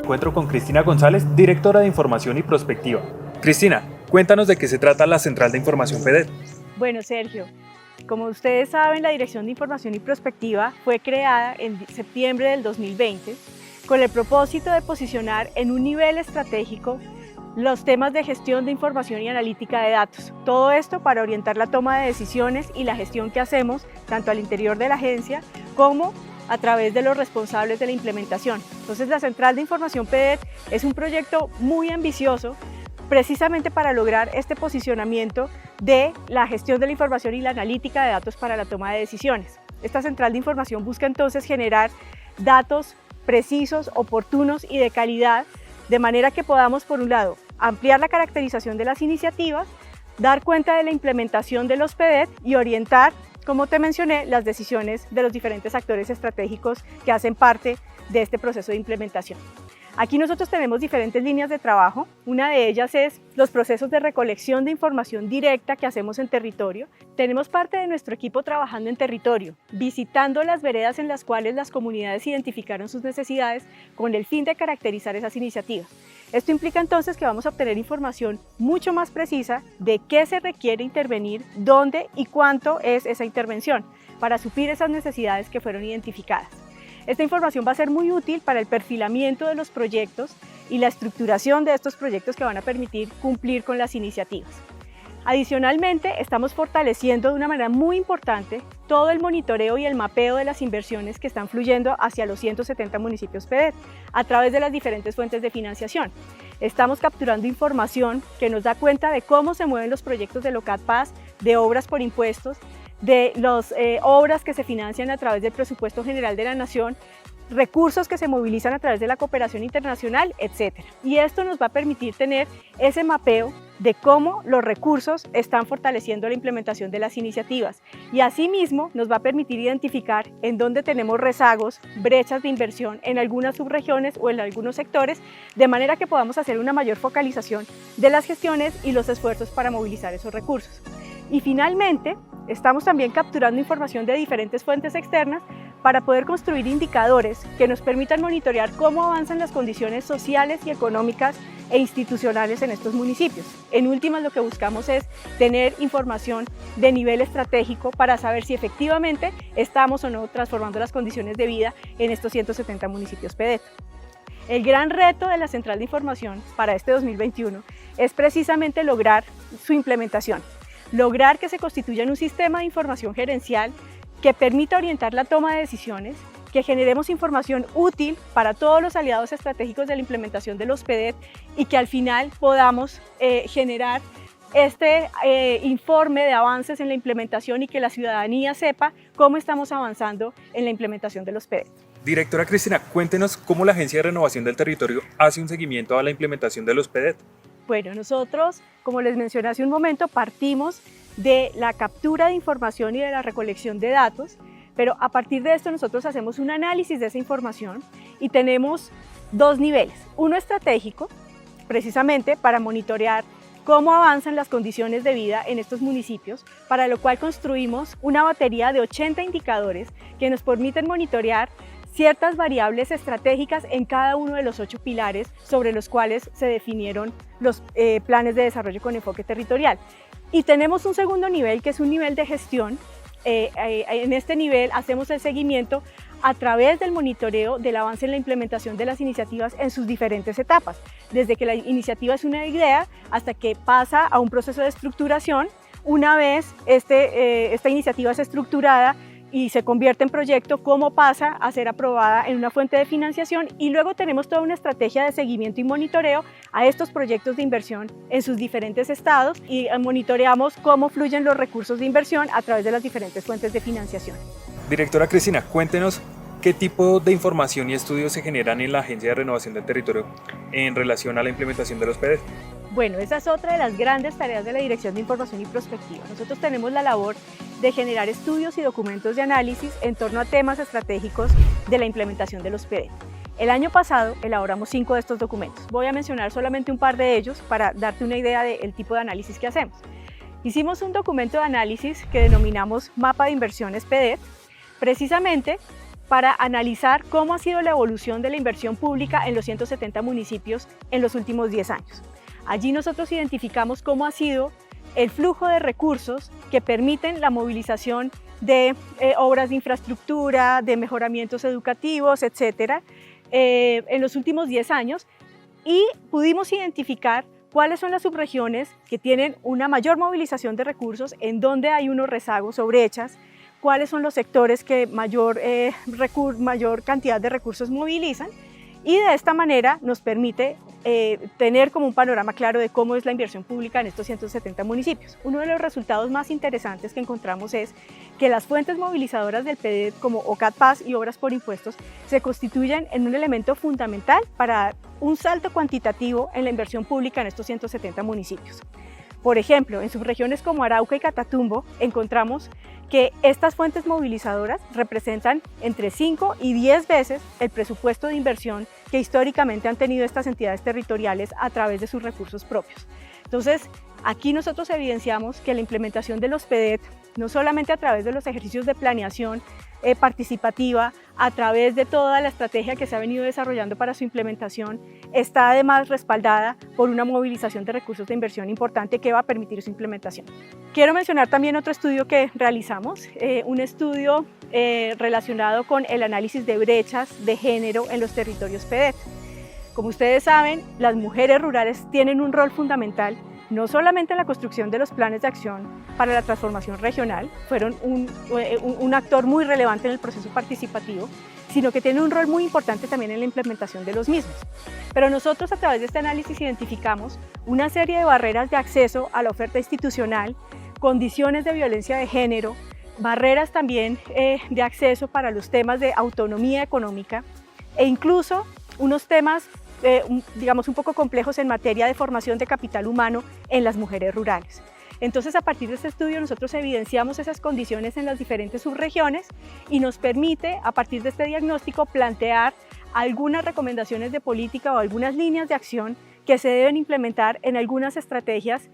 Encuentro con Cristina González, directora de Información y Prospectiva. Cristina, cuéntanos de qué se trata la Central de Información PEDET. Bueno, Sergio, como ustedes saben, la Dirección de Información y Prospectiva fue creada en septiembre del 2020 con el propósito de posicionar en un nivel estratégico los temas de gestión de información y analítica de datos. Todo esto para orientar la toma de decisiones y la gestión que hacemos tanto al interior de la agencia como a través de los responsables de la implementación. Entonces, la Central de Información PEDET es un proyecto muy ambicioso precisamente para lograr este posicionamiento de la gestión de la información y la analítica de datos para la toma de decisiones. Esta Central de Información busca entonces generar datos precisos, oportunos y de calidad, de manera que podamos, por un lado, ampliar la caracterización de las iniciativas, dar cuenta de la implementación de los PEDET y orientar, como te mencioné, las decisiones de los diferentes actores estratégicos que hacen parte de este proceso de implementación. Aquí nosotros tenemos diferentes líneas de trabajo. Una de ellas es los procesos de recolección de información directa que hacemos en territorio. Tenemos parte de nuestro equipo trabajando en territorio, visitando las veredas en las cuales las comunidades identificaron sus necesidades con el fin de caracterizar esas iniciativas. Esto implica entonces que vamos a obtener información mucho más precisa de qué se requiere intervenir, dónde y cuánto es esa intervención para suplir esas necesidades que fueron identificadas. Esta información va a ser muy útil para el perfilamiento de los proyectos y la estructuración de estos proyectos que van a permitir cumplir con las iniciativas. Adicionalmente, estamos fortaleciendo de una manera muy importante todo el monitoreo y el mapeo de las inversiones que están fluyendo hacia los 170 municipios PEDET a través de las diferentes fuentes de financiación. Estamos capturando información que nos da cuenta de cómo se mueven los proyectos de LOCATPAS, de obras por impuestos, de las obras que se financian a través del Presupuesto General de la Nación, recursos que se movilizan a través de la cooperación internacional, etc. Y esto nos va a permitir tener ese mapeo de cómo los recursos están fortaleciendo la implementación de las iniciativas. Y asimismo nos va a permitir identificar en dónde tenemos rezagos, brechas de inversión en algunas subregiones o en algunos sectores, de manera que podamos hacer una mayor focalización de las gestiones y los esfuerzos para movilizar esos recursos. Y finalmente, estamos también capturando información de diferentes fuentes externas para poder construir indicadores que nos permitan monitorear cómo avanzan las condiciones sociales y económicas e institucionales en estos municipios. En últimas, lo que buscamos es tener información de nivel estratégico para saber si efectivamente estamos o no transformando las condiciones de vida en estos 170 municipios PEDET. El gran reto de la Central de Información para este 2021 es precisamente lograr su implementación. Lograr que se constituya un sistema de información gerencial que permita orientar la toma de decisiones, que generemos información útil para todos los aliados estratégicos de la implementación de los PEDET y que al final podamos generar este informe de avances en la implementación y que la ciudadanía sepa cómo estamos avanzando en la implementación de los PEDET. Directora Cristina, cuéntenos cómo la Agencia de Renovación del Territorio hace un seguimiento a la implementación de los PEDET. Bueno, nosotros, como les mencioné hace un momento, partimos de la captura de información y de la recolección de datos, pero a partir de esto nosotros hacemos un análisis de esa información y tenemos dos niveles. Uno estratégico, precisamente para monitorear cómo avanzan las condiciones de vida en estos municipios, para lo cual construimos una batería de 80 indicadores que nos permiten monitorear ciertas variables estratégicas en cada uno de los 8 pilares sobre los cuales se definieron los planes de desarrollo con enfoque territorial. Y tenemos un segundo nivel, que es un nivel de gestión. En este nivel hacemos el seguimiento a través del monitoreo del avance en la implementación de las iniciativas en sus diferentes etapas, desde que la iniciativa es una idea hasta que pasa a un proceso de estructuración. Una vez esta iniciativa es estructurada y se convierte en proyecto, cómo pasa a ser aprobada en una fuente de financiación, y luego tenemos toda una estrategia de seguimiento y monitoreo a estos proyectos de inversión en sus diferentes estados y monitoreamos cómo fluyen los recursos de inversión a través de las diferentes fuentes de financiación. Directora Cristina, cuéntenos qué tipo de información y estudios se generan en la Agencia de Renovación del Territorio en relación a la implementación de los PEDET. Bueno, esa es otra de las grandes tareas de la Dirección de Información y Prospectiva. Nosotros tenemos la labor de generar estudios y documentos de análisis en torno a temas estratégicos de la implementación de los PEDET. El año pasado elaboramos 5 de estos documentos. Voy a mencionar solamente un par de ellos para darte una idea del tipo de análisis que hacemos. Hicimos un documento de análisis que denominamos Mapa de Inversiones PEDET, precisamente para analizar cómo ha sido la evolución de la inversión pública en los 170 municipios en los últimos 10 años. Allí nosotros identificamos cómo ha sido el flujo de recursos que permiten la movilización de obras de infraestructura, de mejoramientos educativos, etcétera, en los últimos 10 años, y pudimos identificar cuáles son las subregiones que tienen una mayor movilización de recursos, en donde hay unos rezagos o brechas, cuáles son los sectores que mayor cantidad de recursos movilizan, y de esta manera nos permite tener como un panorama claro de cómo es la inversión pública en estos 170 municipios. Uno de los resultados más interesantes que encontramos es que las fuentes movilizadoras del PDET como OCAT-PAS y obras por impuestos se constituyen en un elemento fundamental para un salto cuantitativo en la inversión pública en estos 170 municipios. Por ejemplo, en subregiones como Arauca y Catatumbo encontramos que estas fuentes movilizadoras representan entre 5 y 10 veces el presupuesto de inversión que históricamente han tenido estas entidades territoriales a través de sus recursos propios. Entonces, aquí nosotros evidenciamos que la implementación de los PDET, no solamente a través de los ejercicios de planeación participativa, a través de toda la estrategia que se ha venido desarrollando para su implementación, está además respaldada por una movilización de recursos de inversión importante que va a permitir su implementación. Quiero mencionar también otro estudio que realizamos, un estudio relacionado con el análisis de brechas de género en los territorios PDET. Como ustedes saben, las mujeres rurales tienen un rol fundamental no solamente en la construcción de los planes de acción para la transformación regional, fueron un actor muy relevante en el proceso participativo, sino que tienen un rol muy importante también en la implementación de los mismos. Pero nosotros a través de este análisis identificamos una serie de barreras de acceso a la oferta institucional, condiciones de violencia de género, barreras también de acceso para los temas de autonomía económica e incluso unos temas digamos un poco complejos en materia de formación de capital humano en las mujeres rurales. Entonces, a partir de este estudio nosotros evidenciamos esas condiciones en las diferentes subregiones y nos permite, a partir de este diagnóstico, plantear algunas recomendaciones de política o algunas líneas de acción que se deben implementar en algunas estrategias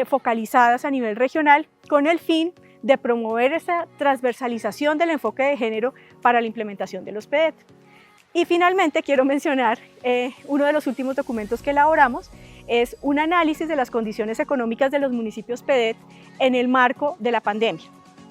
focalizadas a nivel regional con el fin de promover esa transversalización del enfoque de género para la implementación de los PDET. Y finalmente quiero mencionar uno de los últimos documentos que elaboramos, es un análisis de las condiciones económicas de los municipios PDET en el marco de la pandemia.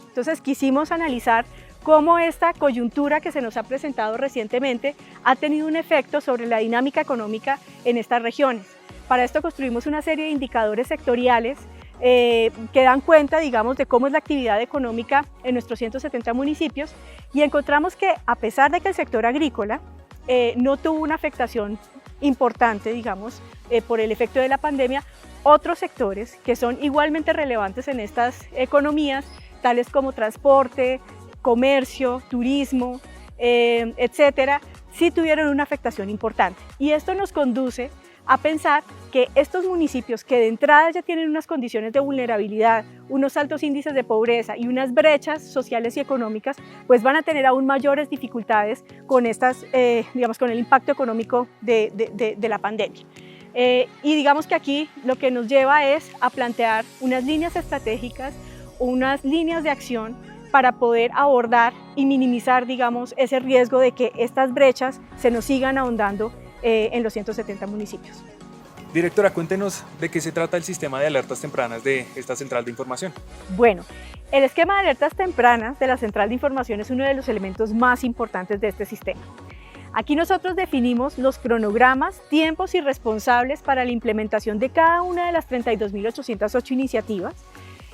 Entonces quisimos analizar cómo esta coyuntura que se nos ha presentado recientemente ha tenido un efecto sobre la dinámica económica en estas regiones. Para esto construimos una serie de indicadores sectoriales que dan cuenta, digamos, de cómo es la actividad económica en nuestros 170 municipios y encontramos que a pesar de que el sector agrícola no tuvo una afectación importante, digamos, por el efecto de la pandemia, otros sectores que son igualmente relevantes en estas economías, tales como transporte, comercio, turismo, etcétera, sí tuvieron una afectación importante. Y esto nos conduce a pensar que estos municipios que de entrada ya tienen unas condiciones de vulnerabilidad, unos altos índices de pobreza y unas brechas sociales y económicas, pues van a tener aún mayores dificultades con digamos, con el impacto económico de la pandemia. Y digamos que aquí lo que nos lleva es a plantear unas líneas estratégicas, unas líneas de acción para poder abordar y minimizar, digamos, ese riesgo de que estas brechas se nos sigan ahondando en los 170 municipios. Directora, cuéntenos de qué se trata el sistema de alertas tempranas de esta central de información. Bueno, el esquema de alertas tempranas de la central de información es uno de los elementos más importantes de este sistema. Aquí nosotros definimos los cronogramas, tiempos y responsables para la implementación de cada una de las 32.808 iniciativas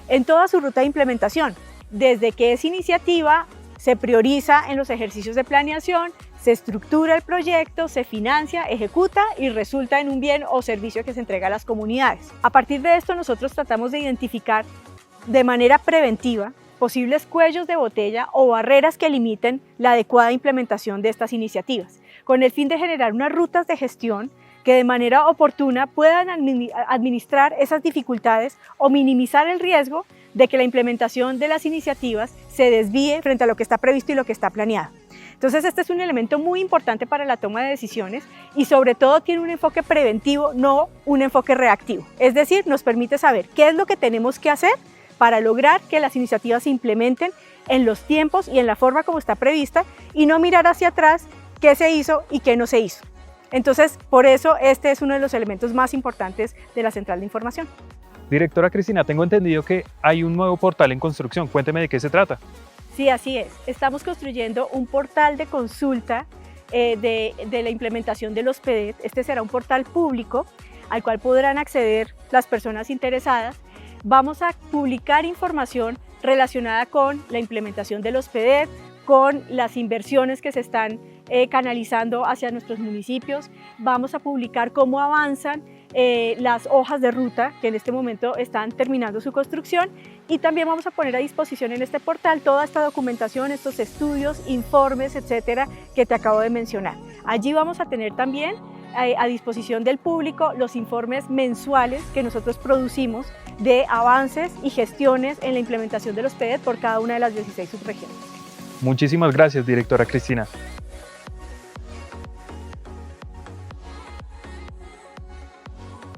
en toda su ruta de implementación, desde que es iniciativa, se prioriza en los ejercicios de planeación, se estructura el proyecto, se financia, ejecuta y resulta en un bien o servicio que se entrega a las comunidades. A partir de esto nosotros tratamos de identificar de manera preventiva posibles cuellos de botella o barreras que limiten la adecuada implementación de estas iniciativas, con el fin de generar unas rutas de gestión que de manera oportuna puedan administrar esas dificultades o minimizar el riesgo de que la implementación de las iniciativas se desvíe frente a lo que está previsto y lo que está planeado. Entonces este es un elemento muy importante para la toma de decisiones y sobre todo tiene un enfoque preventivo, no un enfoque reactivo. Es decir, nos permite saber qué es lo que tenemos que hacer para lograr que las iniciativas se implementen en los tiempos y en la forma como está prevista y no mirar hacia atrás qué se hizo y qué no se hizo. Entonces, por eso este es uno de los elementos más importantes de la Central de Información. Directora Cristina, tengo entendido que hay un nuevo portal en construcción. Cuénteme de qué se trata. Sí, así es. Estamos construyendo un portal de consulta de la implementación de los PDET. Este será un portal público al cual podrán acceder las personas interesadas. Vamos a publicar información relacionada con la implementación de los PDET, con las inversiones que se están canalizando hacia nuestros municipios. Vamos a publicar cómo avanzan las hojas de ruta que en este momento están terminando su construcción y también vamos a poner a disposición en este portal toda esta documentación, estos estudios, informes, etcétera, que te acabo de mencionar. Allí vamos a tener también a disposición del público los informes mensuales que nosotros producimos de avances y gestiones en la implementación de los PDET por cada una de las 16 subregiones. Muchísimas gracias, directora Cristina.